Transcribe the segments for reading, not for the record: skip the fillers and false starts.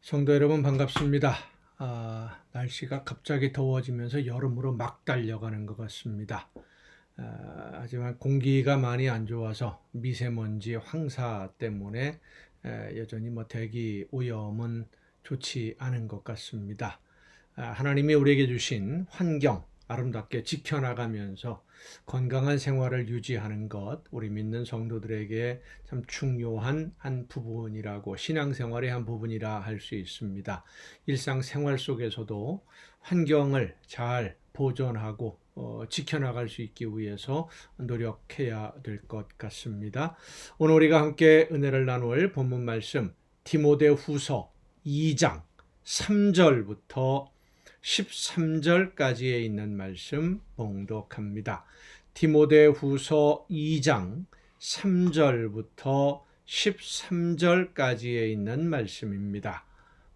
성도 여러분 반갑습니다. 날씨가 갑자기 더워지면서 여름으로 막 달려가는 것 같습니다. 하지만 공기가 많이 안 좋아서 미세먼지 황사 때문에 여전히 대기 오염은 좋지 않은 것 같습니다. 하나님이 우리에게 주신 환경 아름답게 지켜나가면서 건강한 생활을 유지하는 것, 우리 믿는 성도들에게 참 중요한 한 부분이라고, 신앙생활의 한 부분이라 할 수 있습니다. 일상생활 속에서도 환경을 잘 보존하고 지켜나갈 수 있기 위해서 노력해야 될 것 같습니다. 오늘 우리가 함께 은혜를 나눌 본문 말씀, 디모데후서 2장 3절부터 13절까지에 있는 말씀 봉독합니다. 디모데후서 2장 3절부터 13절까지에 있는 말씀입니다.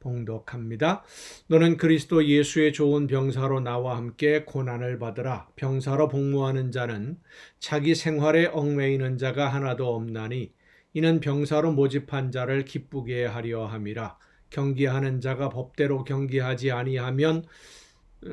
봉독합니다. 너는 그리스도 예수의 좋은 병사로 나와 함께 고난을 받으라. 병사로 복무하는 자는 자기 생활에 얽매이는 자가 하나도 없나니 이는 병사로 모집한 자를 기쁘게 하려 함이라. 경기하는 자가 법대로 경기하지 아니하면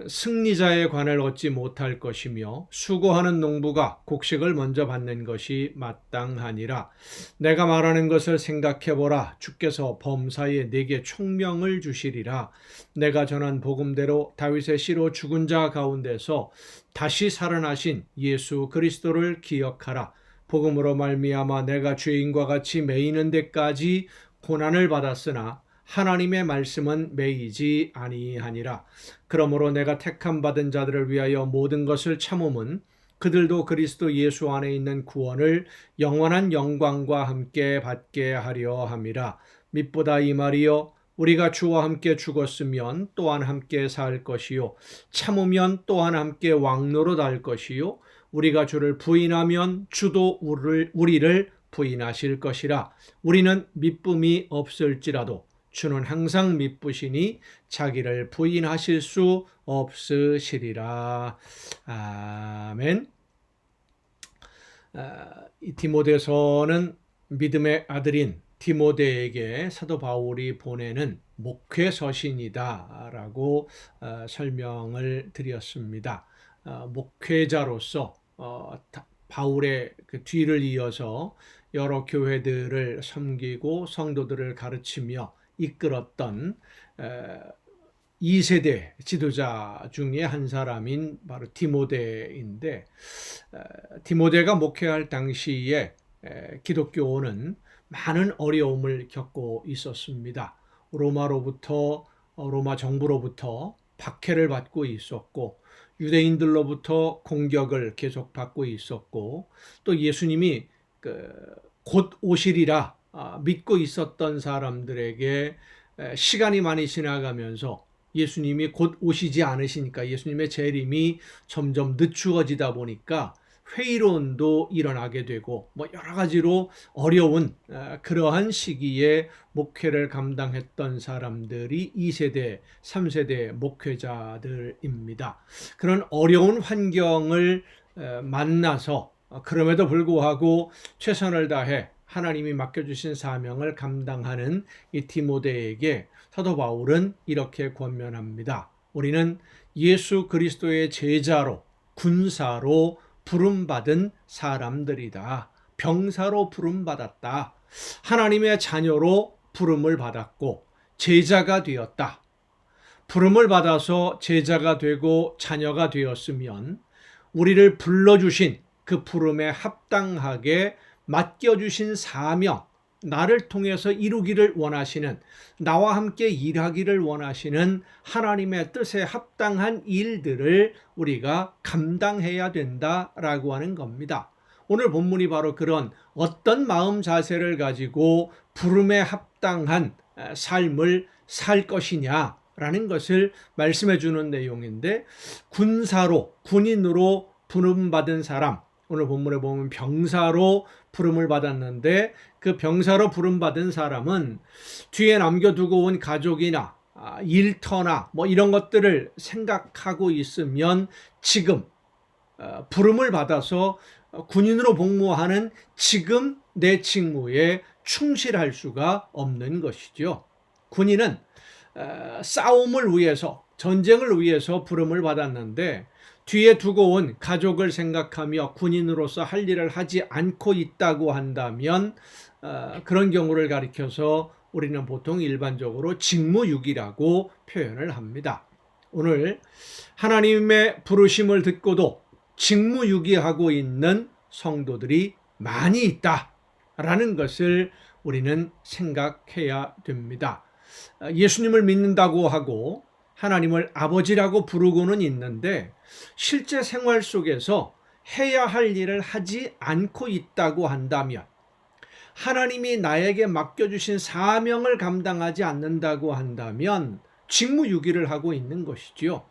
승리자의 관을 얻지 못할 것이며 수고하는 농부가 곡식을 먼저 받는 것이 마땅하니라. 내가 말하는 것을 생각해보라. 주께서 범사에 내게 총명을 주시리라. 내가 전한 복음대로 다윗의 씨로 죽은 자 가운데서 다시 살아나신 예수 그리스도를 기억하라. 복음으로 말미암아 내가 죄인과 같이 매이는 데까지 고난을 받았으나 하나님의 말씀은 매이지 아니하니라. 그러므로 내가 택함 받은 자들을 위하여 모든 것을 참음은 그들도 그리스도 예수 안에 있는 구원을 영원한 영광과 함께 받게 하려 함이라. mit보다 이 말이요 우리가 주와 함께 죽었으면 또한 함께 살 것이요 참으면 또한 함께 왕노릇할 것이요 우리가 주를 부인하면 주도 우리를 부인하실 것이라. 우리는 미쁨이 없을지라도 주는 항상 미쁘시니 자기를 부인하실 수 없으시리라. 아멘. 이 디모데서는 믿음의 아들인 디모데에게 사도 바울이 보내는 목회 서신이다라고 설명을 드렸습니다. 목회자로서 바울의 그 뒤를 이어서 여러 교회들을 섬기고 성도들을 가르치며 이끌었던 2세대 지도자 중에 한 사람인 바로 디모데인데, 디모데가 목회할 당시에 기독교는 많은 어려움을 겪고 있었습니다. 로마 정부로부터 박해를 받고 있었고, 유대인들로부터 공격을 계속 받고 있었고, 또 예수님이 곧 오시리라 믿고 있었던 사람들에게 시간이 많이 지나가면서 예수님이 곧 오시지 않으시니까 예수님의 재림이 점점 늦추어지다 보니까 회의론도 일어나게 되고 여러 가지로 어려운 그러한 시기에 목회를 감당했던 사람들이 2세대, 3세대 목회자들입니다. 그런 어려운 환경을 만나서 그럼에도 불구하고 최선을 다해 하나님이 맡겨주신 사명을 감당하는 이 디모데에게 사도 바울은 이렇게 권면합니다. 우리는 예수 그리스도의 제자로, 군사로 부름받은 사람들이다. 병사로 부름받았다. 하나님의 자녀로 부름을 받았고 제자가 되었다. 부름을 받아서 제자가 되고 자녀가 되었으면 우리를 불러주신 그 부름에 합당하게 맡겨주신 사명, 나를 통해서 이루기를 원하시는, 나와 함께 일하기를 원하시는 하나님의 뜻에 합당한 일들을 우리가 감당해야 된다라고 하는 겁니다. 오늘 본문이 바로 그런 어떤 마음 자세를 가지고 부름에 합당한 삶을 살 것이냐라는 것을 말씀해 주는 내용인데, 군인으로 부름받은 사람, 오늘 본문에 보면 병사로 부름을 받았는데 그 병사로 부름받은 사람은 뒤에 남겨두고 온 가족이나 일터나 이런 것들을 생각하고 있으면 지금 부름을 받아서 군인으로 복무하는 지금 내 직무에 충실할 수가 없는 것이죠. 군인은 싸움을 위해서, 전쟁을 위해서 부름을 받았는데 뒤에 두고 온 가족을 생각하며 군인으로서 할 일을 하지 않고 있다고 한다면 그런 경우를 가리켜서 우리는 보통 일반적으로 직무유기라고 표현을 합니다. 오늘 하나님의 부르심을 듣고도 직무유기하고 있는 성도들이 많이 있다라는 것을 우리는 생각해야 됩니다. 예수님을 믿는다고 하고 하나님을 아버지라고 부르고는 있는데 실제 생활 속에서 해야 할 일을 하지 않고 있다고 한다면, 하나님이 나에게 맡겨주신 사명을 감당하지 않는다고 한다면 직무유기를 하고 있는 것이지요.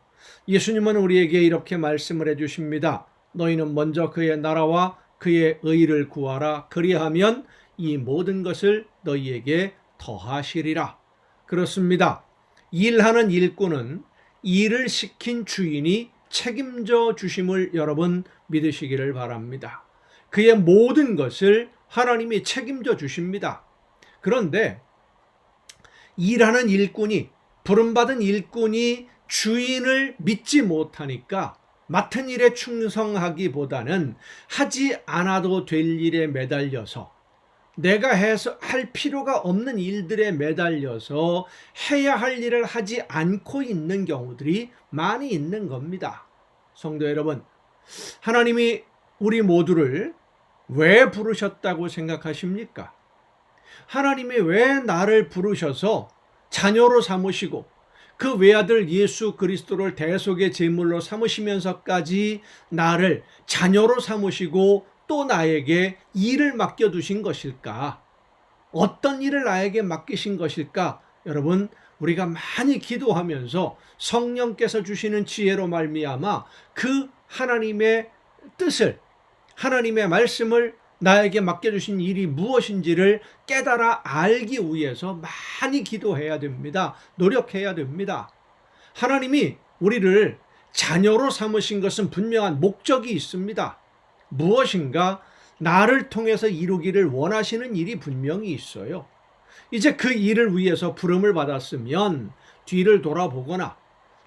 예수님은 우리에게 이렇게 말씀을 해주십니다. 너희는 먼저 그의 나라와 그의 의를 구하라. 그리하면 이 모든 것을 너희에게 더하시리라. 그렇습니다. 일하는 일꾼은 일을 시킨 주인이 책임져 주심을 여러분 믿으시기를 바랍니다. 그의 모든 것을 하나님이 책임져 주십니다. 그런데 일하는 일꾼이, 부름받은 일꾼이 주인을 믿지 못하니까 맡은 일에 충성하기보다는 하지 않아도 될 일에 매달려서, 내가 할 필요가 없는 일들에 매달려서 해야 할 일을 하지 않고 있는 경우들이 많이 있는 겁니다. 성도 여러분, 하나님이 우리 모두를 왜 부르셨다고 생각하십니까? 하나님이 왜 나를 부르셔서 자녀로 삼으시고 그 외아들 예수 그리스도를 대속의 제물로 삼으시면서까지 나를 자녀로 삼으시고 또 나에게 일을 맡겨두신 것일까? 어떤 일을 나에게 맡기신 것일까? 여러분, 우리가 많이 기도하면서 성령께서 주시는 지혜로 말미암아 그 하나님의 뜻을, 하나님의 말씀을, 나에게 맡겨주신 일이 무엇인지를 깨달아 알기 위해서 많이 기도해야 됩니다. 노력해야 됩니다. 하나님이 우리를 자녀로 삼으신 것은 분명한 목적이 있습니다. 무엇인가 나를 통해서 이루기를 원하시는 일이 분명히 있어요. 이제 그 일을 위해서 부름을 받았으면 뒤를 돌아보거나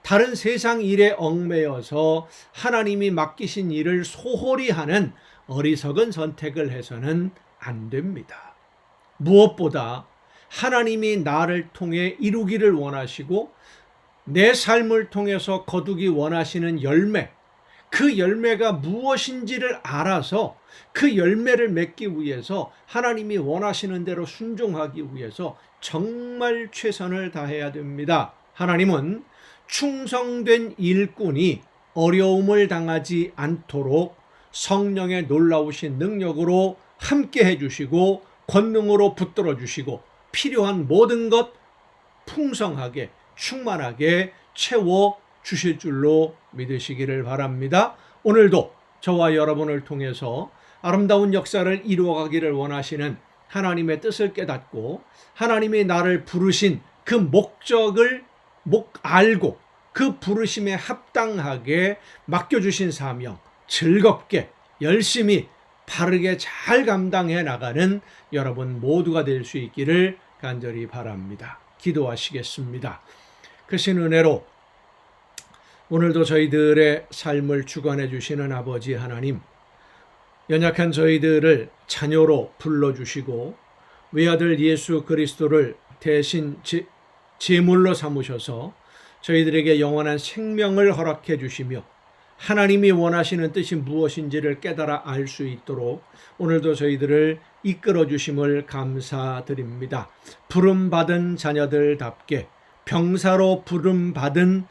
다른 세상 일에 얽매여서 하나님이 맡기신 일을 소홀히 하는 어리석은 선택을 해서는 안 됩니다. 무엇보다 하나님이 나를 통해 이루기를 원하시고 내 삶을 통해서 거두기 원하시는 열매, 그 열매가 무엇인지를 알아서 그 열매를 맺기 위해서, 하나님이 원하시는 대로 순종하기 위해서 정말 최선을 다해야 됩니다. 하나님은 충성된 일꾼이 어려움을 당하지 않도록 성령의 놀라우신 능력으로 함께 해주시고 권능으로 붙들어 주시고 필요한 모든 것 풍성하게 충만하게 채워 주실 줄로 믿으시기를 바랍니다. 오늘도 저와 여러분을 통해서 아름다운 역사를 이루어가기를 원하시는 하나님의 뜻을 깨닫고 하나님이 나를 부르신 그 목적을 알고 그 부르심에 합당하게 맡겨주신 사명 즐겁게 열심히 바르게 잘 감당해 나가는 여러분 모두가 될 수 있기를 간절히 바랍니다. 기도하시겠습니다. 크신 은혜로 오늘도 저희들의 삶을 주관해 주시는 아버지 하나님, 연약한 저희들을 자녀로 불러주시고 외아들 예수 그리스도를 대신 제물로 삼으셔서 저희들에게 영원한 생명을 허락해 주시며 하나님이 원하시는 뜻이 무엇인지를 깨달아 알 수 있도록 오늘도 저희들을 이끌어 주심을 감사드립니다. 부름받은 자녀들답게, 병사로 부름받은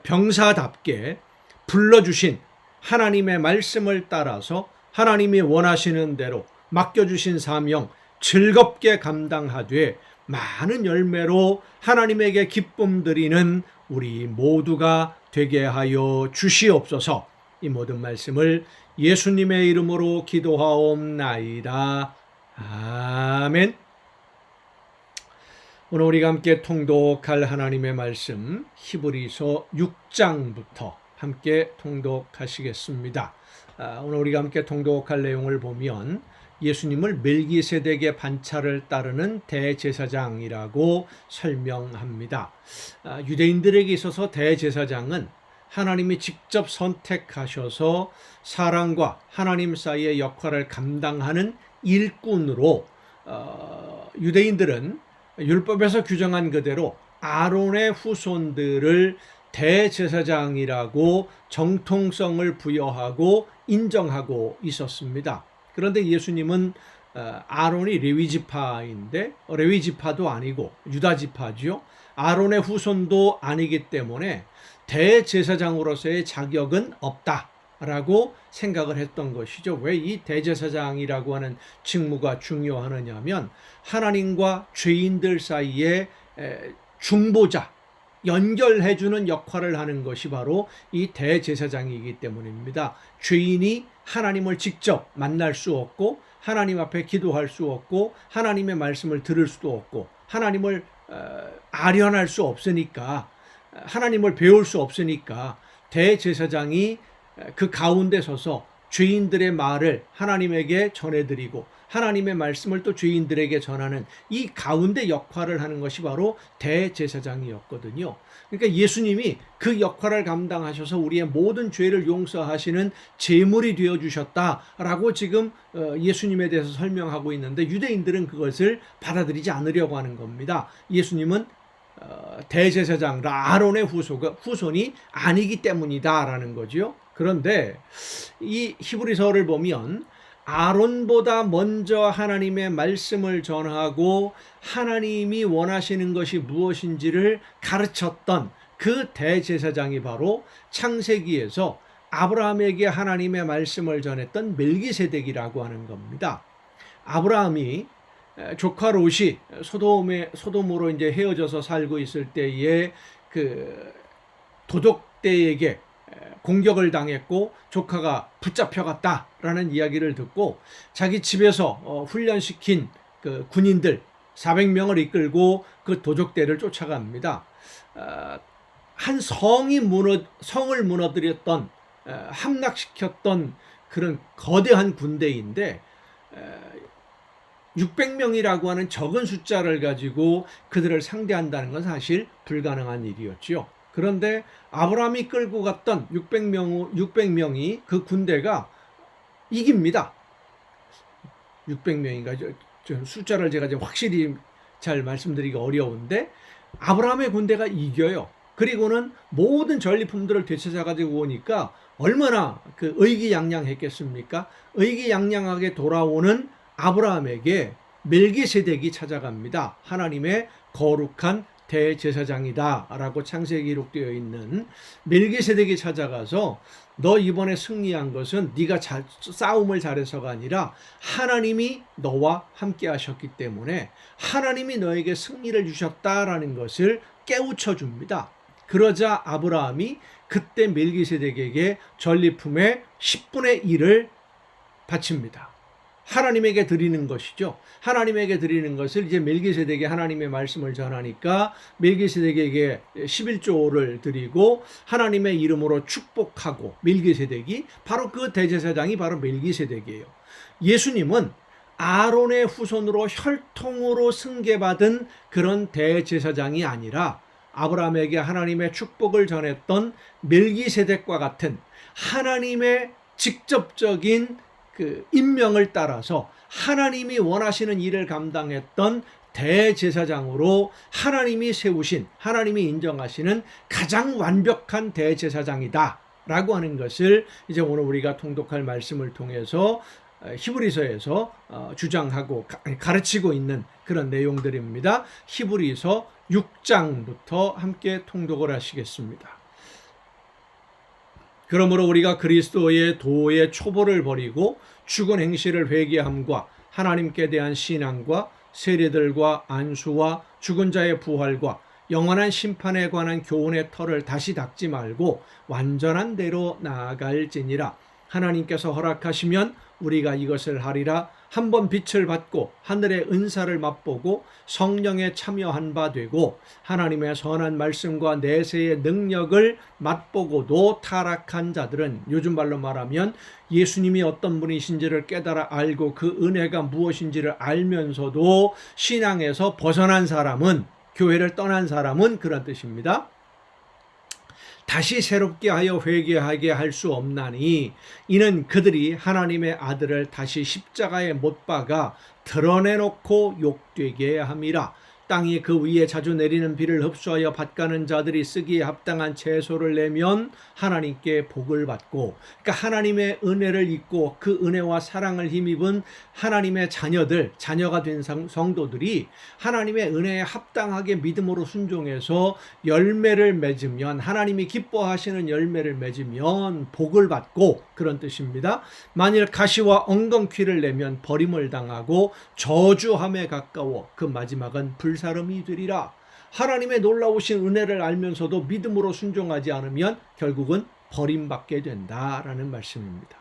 병사답게 불러주신 하나님의 말씀을 따라서 하나님이 원하시는 대로 맡겨주신 사명 즐겁게 감당하되 많은 열매로 하나님에게 기쁨 드리는 우리 모두가 되게 하여 주시옵소서. 이 모든 말씀을 예수님의 이름으로 기도하옵나이다. 아멘. 오늘 우리가 함께 통독할 하나님의 말씀 히브리서 6장부터 함께 통독하시겠습니다. 오늘 우리가 함께 통독할 내용을 보면 예수님을 멜기세덱의 반차를 따르는 대제사장이라고 설명합니다. 유대인들에게 있어서 대제사장은 하나님이 직접 선택하셔서 사람과 하나님 사이의 역할을 감당하는 일꾼으로 유대인들은 율법에서 규정한 그대로 아론의 후손들을 대제사장이라고 정통성을 부여하고 인정하고 있었습니다. 그런데 예수님은 아론이 레위지파인데 레위지파도 아니고 유다지파죠. 아론의 후손도 아니기 때문에 대제사장으로서의 자격은 없다라고 생각을 했던 것이죠. 왜 이 대제사장이라고 하는 직무가 중요하느냐면 하나님과 죄인들 사이에 중보자, 연결해주는 역할을 하는 것이 바로 이 대제사장이기 때문입니다. 죄인이 하나님을 직접 만날 수 없고 하나님 앞에 기도할 수 없고 하나님의 말씀을 들을 수도 없고 하나님을 아련할 수 없으니까, 하나님을 배울 수 없으니까 대제사장이 그 가운데 서서 죄인들의 말을 하나님에게 전해드리고 하나님의 말씀을 또 죄인들에게 전하는 이 가운데 역할을 하는 것이 바로 대제사장이었거든요. 그러니까 예수님이 그 역할을 감당하셔서 우리의 모든 죄를 용서하시는 제물이 되어주셨다라고 지금 예수님에 대해서 설명하고 있는데 유대인들은 그것을 받아들이지 않으려고 하는 겁니다. 예수님은 대제사장 아론의 후손이 아니기 때문이다라는 거죠. 그런데 이 히브리서를 보면 아론보다 먼저 하나님의 말씀을 전하고 하나님이 원하시는 것이 무엇인지를 가르쳤던 그 대제사장이 바로 창세기에서 아브라함에게 하나님의 말씀을 전했던 멜기세덱이라고 하는 겁니다. 아브라함이 조카 롯이 소돔으로 이제 헤어져서 살고 있을 때에 그 도적대에게 공격을 당했고 조카가 붙잡혀갔다라는 이야기를 듣고 자기 집에서 훈련시킨 그 군인들 400명을 이끌고 그 도적대를 쫓아갑니다. 한 성을 무너뜨렸던 함락시켰던 그런 거대한 군대인데 600명이라고 하는 적은 숫자를 가지고 그들을 상대한다는 건 사실 불가능한 일이었죠. 그런데 아브라함이 끌고 갔던 600명이 그 군대가 이깁니다. 600명인가? 숫자를 제가 확실히 잘 말씀드리기 어려운데 아브라함의 군대가 이겨요. 그리고는 모든 전리품들을 되찾아가지고 오니까 얼마나 그 의기양양했겠습니까? 의기양양하게 돌아오는 아브라함에게 멜기세덱이 찾아갑니다. 하나님의 거룩한 대제사장이다 라고 창세기에 기록되어 있는 멜기세덱이 찾아가서 너 이번에 승리한 것은 네가 싸움을 잘해서가 아니라 하나님이 너와 함께 하셨기 때문에 하나님이 너에게 승리를 주셨다라는 것을 깨우쳐 줍니다. 그러자 아브라함이 그때 멜기세덱에게 전리품의 10분의 1을 바칩니다. 하나님에게 드리는 것이죠. 하나님에게 드리는 것을 이제 멜기세덱이 하나님의 말씀을 전하니까 멜기세덱에게 11조를 드리고 하나님의 이름으로 축복하고 멜기세덱이 바로 그 대제사장이 바로 멜기세덱이에요. 예수님은 아론의 후손으로 혈통으로 승계받은 그런 대제사장이 아니라 아브라함에게 하나님의 축복을 전했던 멜기세덱과 같은 하나님의 직접적인 그 임명을 따라서 하나님이 원하시는 일을 감당했던 대제사장으로 하나님이 세우신, 하나님이 인정하시는 가장 완벽한 대제사장이다 라고 하는 것을 이제 오늘 우리가 통독할 말씀을 통해서 히브리서에서 주장하고 가르치고 있는 그런 내용들입니다. 히브리서 6장부터 함께 통독을 하시겠습니다. 그러므로 우리가 그리스도의 도의 초보를 버리고 죽은 행실을 회개함과 하나님께 대한 신앙과 세례들과 안수와 죽은 자의 부활과 영원한 심판에 관한 교훈의 털을 다시 닦지 말고 완전한 대로 나아갈지니라. 하나님께서 허락하시면 우리가 이것을 하리라. 한번 빛을 받고 하늘의 은사를 맛보고 성령에 참여한 바 되고 하나님의 선한 말씀과 내세의 능력을 맛보고도 타락한 자들은, 요즘 말로 말하면 예수님이 어떤 분이신지를 깨달아 알고 그 은혜가 무엇인지를 알면서도 신앙에서 벗어난 사람은, 교회를 떠난 사람은 그런 뜻입니다. 다시 새롭게 하여 회개하게 할 수 없나니 이는 그들이 하나님의 아들을 다시 십자가에 못 박아 드러내놓고 욕되게 함이라. 땅이 그 위에 자주 내리는 비를 흡수하여 밭가는 자들이 쓰기에 합당한 채소를 내면 하나님께 복을 받고, 그러니까 하나님의 은혜를 입고 그 은혜와 사랑을 힘입은 하나님의 자녀들, 자녀가 된 성도들이 하나님의 은혜에 합당하게 믿음으로 순종해서 열매를 맺으면, 하나님이 기뻐하시는 열매를 맺으면 복을 받고, 그런 뜻입니다. 만일 가시와 엉겅퀴를 내면 버림을 당하고 저주함에 가까워 그 마지막은 불사름이 되리라. 하나님의 놀라우신 은혜를 알면서도 믿음으로 순종하지 않으면 결국은 버림받게 된다라는 말씀입니다.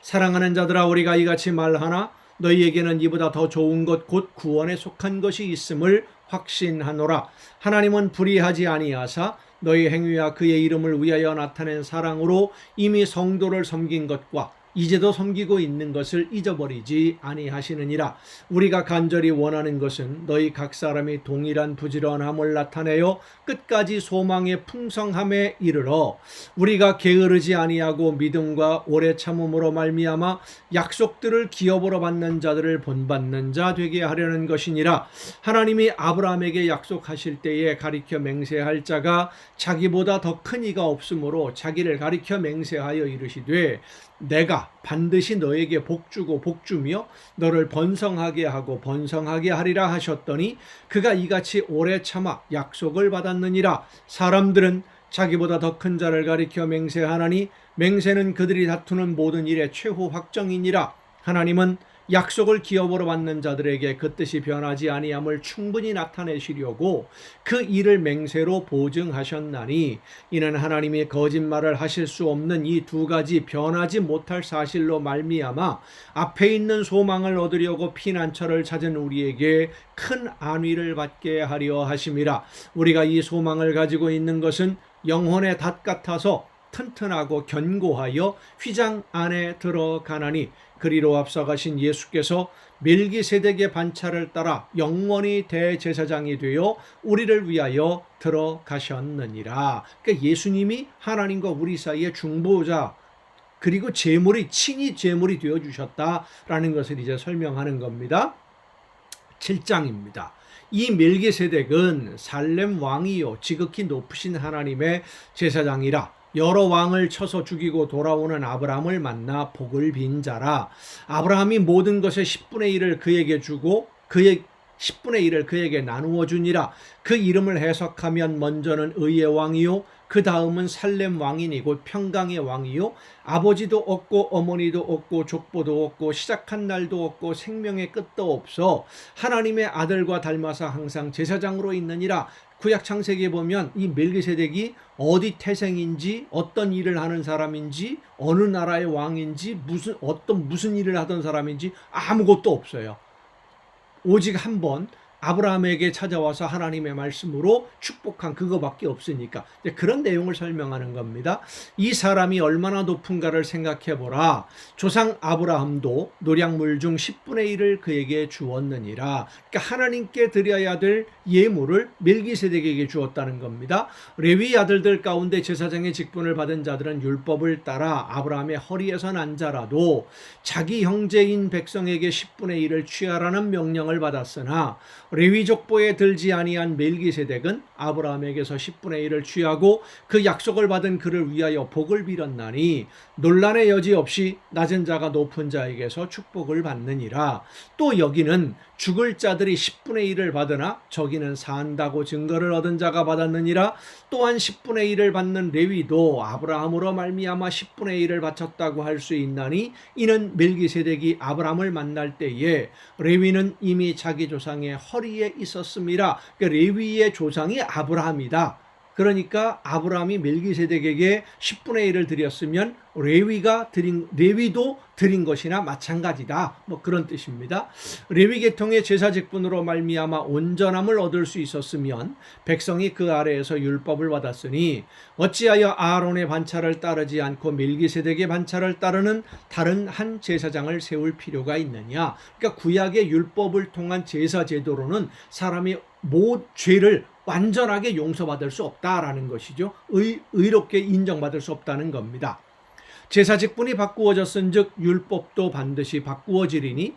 사랑하는 자들아, 우리가 이같이 말하나 너희에게는 이보다 더 좋은 것 곧 구원에 속한 것이 있음을 확신하노라. 하나님은 불의하지 아니하사 너희 행위와 그의 이름을 위하여 나타낸 사랑으로 이미 성도를 섬긴 것과 이제도 섬기고 있는 것을 잊어버리지 아니하시느니라. 우리가 간절히 원하는 것은 너희 각 사람이 동일한 부지런함을 나타내어 끝까지 소망의 풍성함에 이르러 우리가 게으르지 아니하고 믿음과 오래 참음으로 말미암아 약속들을 기업으로 받는 자들을 본받는 자 되게 하려는 것이니라. 하나님이 아브라함에게 약속하실 때에 가리켜 맹세할 자가 자기보다 더 큰 이가 없으므로 자기를 가리켜 맹세하여 이르시되 내가 반드시 너에게 복주고 복주며 너를 번성하게 하고 번성하게 하리라 하셨더니 그가 이같이 오래 참아 약속을 받았느니라. 사람들은 자기보다 더 큰 자를 가리켜 맹세하나니 맹세는 그들이 다투는 모든 일의 최후 확정이니라. 하나님은 약속을 기업으로 받는 자들에게 그 뜻이 변하지 아니함을 충분히 나타내시려고 그 일을 맹세로 보증하셨나니 이는 하나님이 거짓말을 하실 수 없는 이 두 가지 변하지 못할 사실로 말미암아 앞에 있는 소망을 얻으려고 피난처를 찾은 우리에게 큰 안위를 받게 하려 하심이라. 우리가 이 소망을 가지고 있는 것은 영혼의 닷 같아서 튼튼하고 견고하여 휘장 안에 들어가나니 그리로 앞서가신 예수께서 멜기세덱의 반차를 따라 영원히 대제사장이 되어 우리를 위하여 들어가셨느니라. 그러니까 예수님이 하나님과 우리 사이의 중보자, 그리고 제물이 친히 제물이 되어 주셨다라는 것을 이제 설명하는 겁니다. 7장입니다. 이 멜기세덱은 살렘 왕이요 지극히 높으신 하나님의 제사장이라. 여러 왕을 쳐서 죽이고 돌아오는 아브라함을 만나 복을 빈 자라. 아브라함이 모든 것의 10분의 1을 그에게 주고 그의 10분의 1을 그에게 나누어 주니라. 그 이름을 해석하면 먼저는 의의 왕이요 그 다음은 살렘 왕이니 곧 평강의 왕이요 아버지도 없고 어머니도 없고 족보도 없고 시작한 날도 없고 생명의 끝도 없어 하나님의 아들과 닮아서 항상 제사장으로 있느니라. 구약 창세기에 보면 이 멜기세덱이 어디 태생인지 어떤 일을 하는 사람인지 어느 나라의 왕인지 무슨 일을 하던 사람인지 아무것도 없어요. 오직 한 번 아브라함에게 찾아와서 하나님의 말씀으로 축복한 그거밖에 없으니까 그런 내용을 설명하는 겁니다. 이 사람이 얼마나 높은가를 생각해 보라. 조상 아브라함도 노량물 중 10분의 1을 그에게 주었느니라. 그러니까 하나님께 드려야 될 예물을 멜기세덱에게 주었다는 겁니다. 레위 아들들 가운데 제사장의 직분을 받은 자들은 율법을 따라 아브라함의 허리에서 난 자라도 자기 형제인 백성에게 10분의 1을 취하라는 명령을 받았으나 레위 족보에 들지 아니한 멜기세덱은 아브라함에게서 10분의 1을 취하고 그 약속을 받은 그를 위하여 복을 빌었나니 논란의 여지 없이 낮은 자가 높은 자에게서 축복을 받느니라. 또 여기는 죽을 자들이 10분의 1을 받으나 저기는 산다고 증거를 얻은 자가 받았느니라. 또한 10분의 1을 받는 레위도 아브라함으로 말미암아 10분의 1을 바쳤다고 할 수 있나니 이는 멜기세덱이 아브라함을 만날 때에 레위는 이미 자기 조상의 허리에 있었음이라. 그러니까 레위의 조상이 아브라함이다. 그러니까 아브라함이 멜기세덱에게 10분의 1을 드렸으면 레위도 드린 것이나 마찬가지다. 뭐 그런 뜻입니다. 레위 계통의 제사 직분으로 말미암아 온전함을 얻을 수 있었으면 백성이 그 아래에서 율법을 받았으니 어찌하여 아론의 반차를 따르지 않고 멜기세덱의 반차를 따르는 다른 한 제사장을 세울 필요가 있느냐. 그러니까 구약의 율법을 통한 제사 제도로는 사람이 죄를 완전하게 용서받을 수 없다라는 것이죠. 의롭게 인정받을 수 없다는 겁니다. 제사 직분이 바꾸어졌은즉 율법도 반드시 바꾸어지리니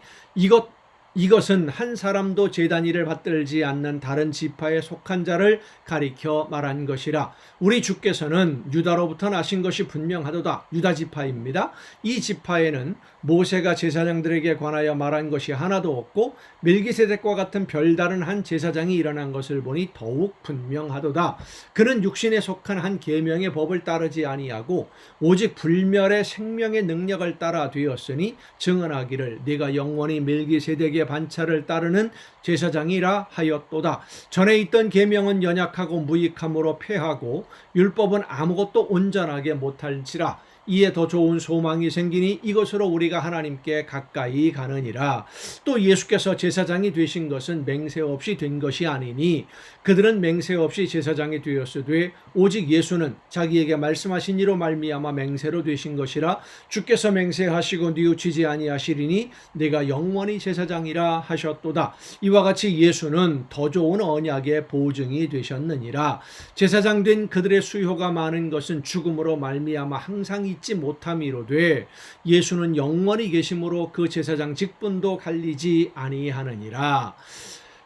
이것은 한 사람도 제단 일을 받들지 않는 다른 지파에 속한 자를 가리켜 말한 것이라. 우리 주께서는 유다로부터 나신 것이 분명하도다. 유다 지파입니다. 이 지파에는 모세가 제사장들에게 관하여 말한 것이 하나도 없고 멜기세덱과 같은 별다른 한 제사장이 일어난 것을 보니 더욱 분명하도다. 그는 육신에 속한 한 계명의 법을 따르지 아니하고 오직 불멸의 생명의 능력을 따라 되었으니 증언하기를 네가 영원히 멜기세덱의 반차를 따르는 제사장이라 하였도다. 전에 있던 계명은 연약하고 무익함으로 폐하고 율법은 아무것도 온전하게 못할지라. 이에 더 좋은 소망이 생기니 이것으로 우리가 하나님께 가까이 가느니라. 또 예수께서 제사장이 되신 것은 맹세 없이 된 것이 아니니 그들은 맹세 없이 제사장이 되었으되 오직 예수는 자기에게 말씀하신 이로 말미암아 맹세로 되신 것이라. 주께서 맹세하시고 뉘우치지 아니하시리니 내가 영원히 제사장이라 하셨도다. 이와 같이 예수는 더 좋은 언약의 보증이 되셨느니라. 제사장 된 그들의 수요가 많은 것은 죽음으로 말미암아 항상 잊지 못함이로되 예수는 영원히 계심으로 그 제사장 직분도 갈리지 아니하느니라.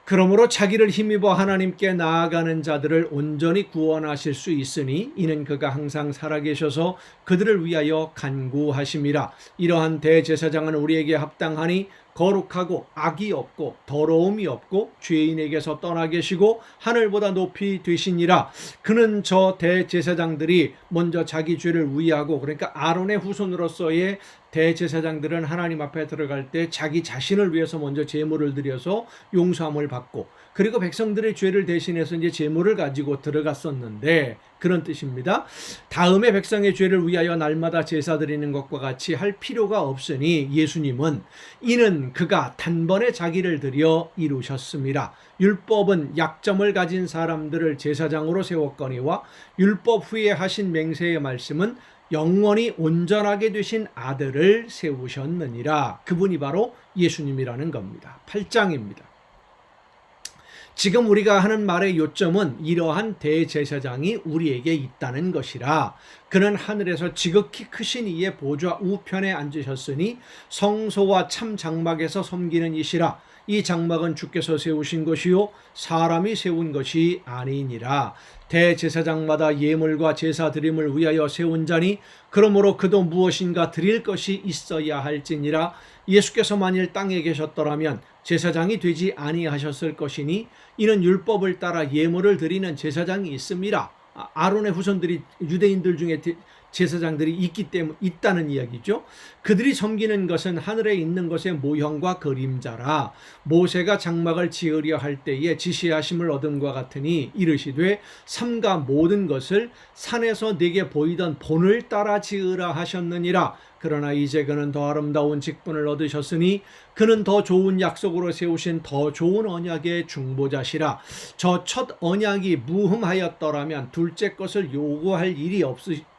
그러므로 자기를 힘입어 하나님께 나아가는 자들을 온전히 구원하실 수 있으니 이는 그가 항상 살아계셔서 그들을 위하여 간구하심이라. 이러한 대제사장은 우리에게 합당하니 거룩하고 악이 없고 더러움이 없고 죄인에게서 떠나 계시고 하늘보다 높이 되시니라. 그는 저 대제사장들이 먼저 자기 죄를 위하고, 그러니까 아론의 후손으로서의 대제사장들은 하나님 앞에 들어갈 때 자기 자신을 위해서 먼저 제물을 드려서 용서함을 받고, 그리고 백성들의 죄를 대신해서 이제 제물을 가지고 들어갔었는데 그런 뜻입니다. 다음에 백성의 죄를 위하여 날마다 제사 드리는 것과 같이 할 필요가 없으니 예수님은 이는 그가 단번에 자기를 드려 이루셨습니다. 율법은 약점을 가진 사람들을 제사장으로 세웠거니와 율법 후에 하신 맹세의 말씀은 영원히 온전하게 되신 아들을 세우셨느니라. 그분이 바로 예수님이라는 겁니다. 8장입니다. 지금 우리가 하는 말의 요점은 이러한 대제사장이 우리에게 있다는 것이라. 그는 하늘에서 지극히 크신 이의 보좌 우편에 앉으셨으니 성소와 참 장막에서 섬기는 이시라. 이 장막은 주께서 세우신 것이요 사람이 세운 것이 아니니라. 대제사장마다 예물과 제사 드림을 위하여 세운 자니 그러므로 그도 무엇인가 드릴 것이 있어야 할지니라. 예수께서 만일 땅에 계셨더라면 제사장이 되지 아니하셨을 것이니 이는 율법을 따라 예물을 드리는 제사장이 있습니다. 아론의 후손들이 유대인들 중에 제사장들이 있다는 이야기죠. 그들이 섬기는 것은 하늘에 있는 것의 모형과 그림자라. 모세가 장막을 지으려 할 때에 지시하심을 얻음과 같으니 이르시되 삼가 모든 것을 산에서 내게 보이던 본을 따라 지으라 하셨느니라. 그러나 이제 그는 더 아름다운 직분을 얻으셨으니 그는 더 좋은 약속으로 세우신 더 좋은 언약의 중보자시라. 저 첫 언약이 무흠하였더라면 둘째 것을 요구할 일이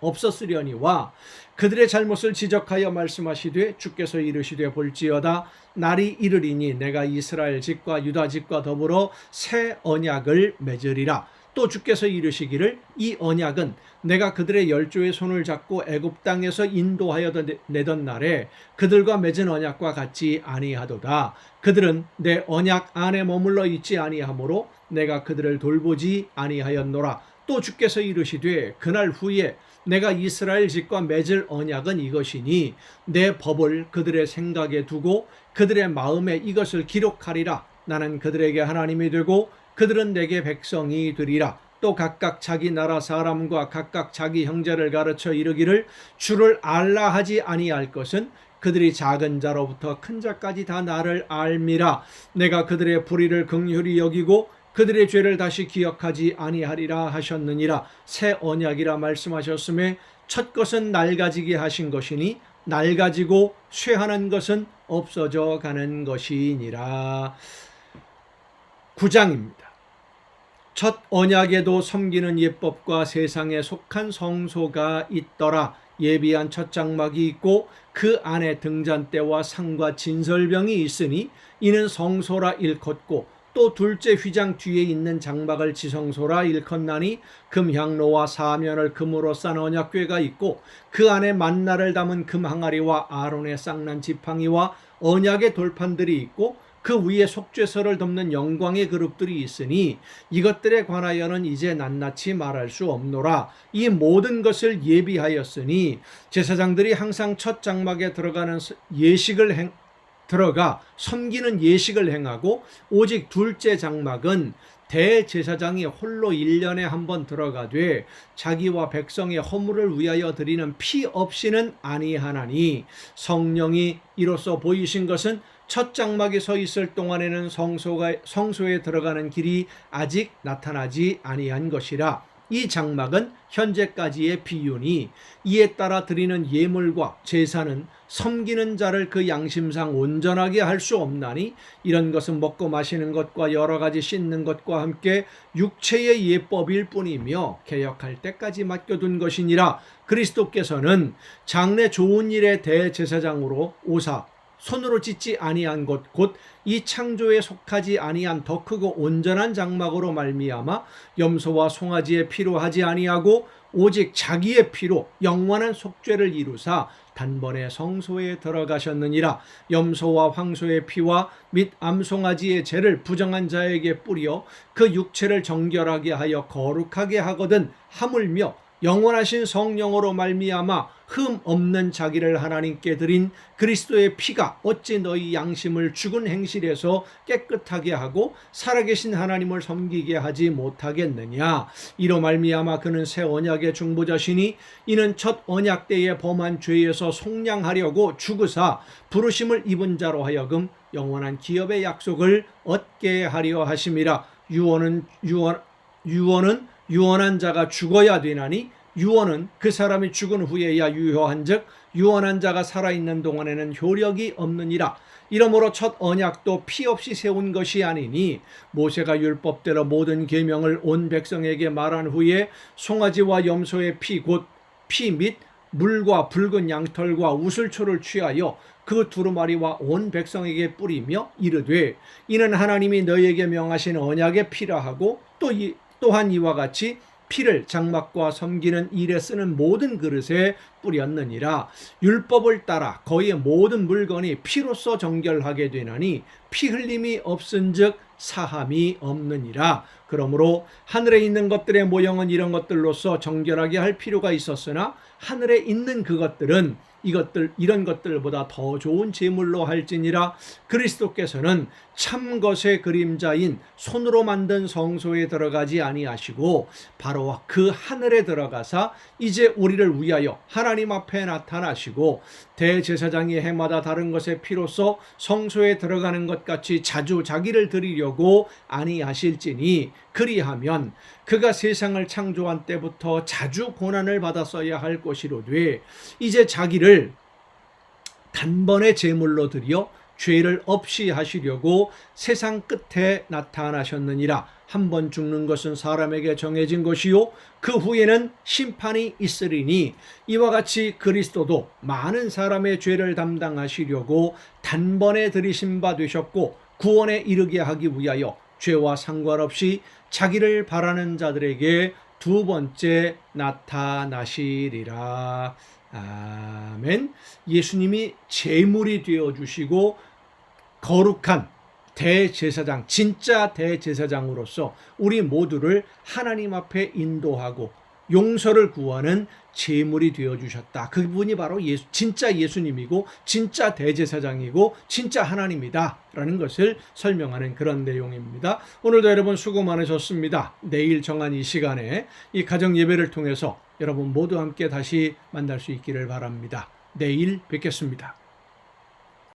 없었으려니와 그들의 잘못을 지적하여 말씀하시되 주께서 이르시되 볼지어다 날이 이르리니 내가 이스라엘 집과 유다 집과 더불어 새 언약을 맺으리라. 또 주께서 이르시기를 이 언약은 내가 그들의 열조의 손을 잡고 애굽 땅에서 인도하여 내던 날에 그들과 맺은 언약과 같지 아니하도다. 그들은 내 언약 안에 머물러 있지 아니하므로 내가 그들을 돌보지 아니하였노라. 또 주께서 이르시되 그날 후에 내가 이스라엘 집과 맺을 언약은 이것이니 내 법을 그들의 생각에 두고 그들의 마음에 이것을 기록하리라. 나는 그들에게 하나님이 되고 그들은 내게 백성이 되리라. 또 각각 자기 나라 사람과 각각 자기 형제를 가르쳐 이르기를 주를 알라 하지 아니할 것은 그들이 작은 자로부터 큰 자까지 다 나를 알미라. 내가 그들의 불의를 긍휼히 여기고 그들의 죄를 다시 기억하지 아니하리라 하셨느니라. 새 언약이라 말씀하셨음에 첫 것은 낡아지게 하신 것이니 낡아지고 쇠하는 것은 없어져 가는 것이니라. 9장입니다. 첫 언약에도 섬기는 예법과 세상에 속한 성소가 있더라. 예비한 첫 장막이 있고 그 안에 등잔대와 상과 진설병이 있으니 이는 성소라 일컫고 또 둘째 휘장 뒤에 있는 장막을 지성소라 일컫나니 금향로와 사면을 금으로 싼 언약궤가 있고 그 안에 만나를 담은 금 항아리와 아론의 쌍난 지팡이와 언약의 돌판들이 있고 그 위에 속죄서를 덮는 영광의 그룹들이 있으니 이것들에 관하여는 이제 낱낱이 말할 수 없노라. 이 모든 것을 예비하였으니 제사장들이 항상 첫 장막에 들어가 섬기는 예식을 행하고 오직 둘째 장막은 대제사장이 홀로 1년에 한 번 들어가되 자기와 백성의 허물을 위하여 드리는 피 없이는 아니하나니 성령이 이로써 보이신 것은 첫 장막에 서 있을 동안에는 성소에 들어가는 길이 아직 나타나지 아니한 것이라. 이 장막은 현재까지의 비유니 이에 따라 드리는 예물과 제사는 섬기는 자를 그 양심상 온전하게 할 수 없나니 이런 것은 먹고 마시는 것과 여러 가지 씻는 것과 함께 육체의 예법일 뿐이며 개혁할 때까지 맡겨둔 것이니라. 그리스도께서는 장래 좋은 일의 대제사장으로 오사 손으로 짓지 아니한 것 곧 이 창조에 속하지 아니한 더 크고 온전한 장막으로 말미암아 염소와 송아지의 피로 하지 아니하고 오직 자기의 피로 영원한 속죄를 이루사 단번에 성소에 들어가셨느니라. 염소와 황소의 피와 및 암송아지의 죄를 부정한 자에게 뿌려 그 육체를 정결하게 하여 거룩하게 하거든 하물며 영원하신 성령으로 말미암아 흠 없는 자기를 하나님께 드린 그리스도의 피가 어찌 너희 양심을 죽은 행실에서 깨끗하게 하고 살아계신 하나님을 섬기게 하지 못하겠느냐. 이로 말미암아 그는 새 언약의 중보자시니 이는 첫 언약 때에 범한 죄에서 속량하려고 죽으사 부르심을 입은 자로 하여금 영원한 기업의 약속을 얻게 하려 하심이라. 유언은 유언한 자가 죽어야 되나니 유언은 그 사람이 죽은 후에야 유효한즉 유언한 자가 살아있는 동안에는 효력이 없느니라. 이러므로 첫 언약도 피 없이 세운 것이 아니니 모세가 율법대로 모든 계명을 온 백성에게 말한 후에 송아지와 염소의 피 곧 피 및 물과 붉은 양털과 우슬초를 취하여 그 두루마리와 온 백성에게 뿌리며 이르되 이는 하나님이 너희에게 명하신 언약의 피라 하고 또한 이와 같이 피를 장막과 섬기는 일에 쓰는 모든 그릇에 뿌렸느니라. 율법을 따라 거의 모든 물건이 피로써 정결하게 되나니 피 흘림이 없은즉 사함이 없느니라. 그러므로 하늘에 있는 것들의 모형은 이런 것들로서 정결하게 할 필요가 있었으나 하늘에 있는 그것들은 이런 것들보다 더 좋은 제물로 할지니라. 그리스도께서는 참 것의 그림자인 손으로 만든 성소에 들어가지 아니하시고 바로 그 하늘에 들어가사 이제 우리를 위하여 하나님 앞에 나타나시고 대제사장이 해마다 다른 것의 피로써 성소에 들어가는 것 같이 자주 자기를 드리려고 아니하실지니 그리하면 그가 세상을 창조한 때부터 자주 고난을 받았어야 할 것이로되 이제 자기를 단번에 제물로 드려 죄를 없이 하시려고 세상 끝에 나타나셨느니라. 한 번 죽는 것은 사람에게 정해진 것이요 그 후에는 심판이 있으리니 이와 같이 그리스도도 많은 사람의 죄를 담당하시려고 단번에 들이신 바 되셨고 구원에 이르게 하기 위하여 죄와 상관없이 자기를 바라는 자들에게 두 번째 나타나시리라. 아멘. 예수님이 제물이 되어주시고 거룩한 대제사장, 진짜 대제사장으로서 우리 모두를 하나님 앞에 인도하고 용서를 구하는 제물이 되어주셨다. 그분이 바로 진짜 예수님이고 진짜 대제사장이고 진짜 하나님이다 라는 것을 설명하는 그런 내용입니다. 오늘도 여러분 수고 많으셨습니다. 내일 정한 이 시간에 이 가정 예배를 통해서 여러분 모두 함께 다시 만날 수 있기를 바랍니다. 내일 뵙겠습니다.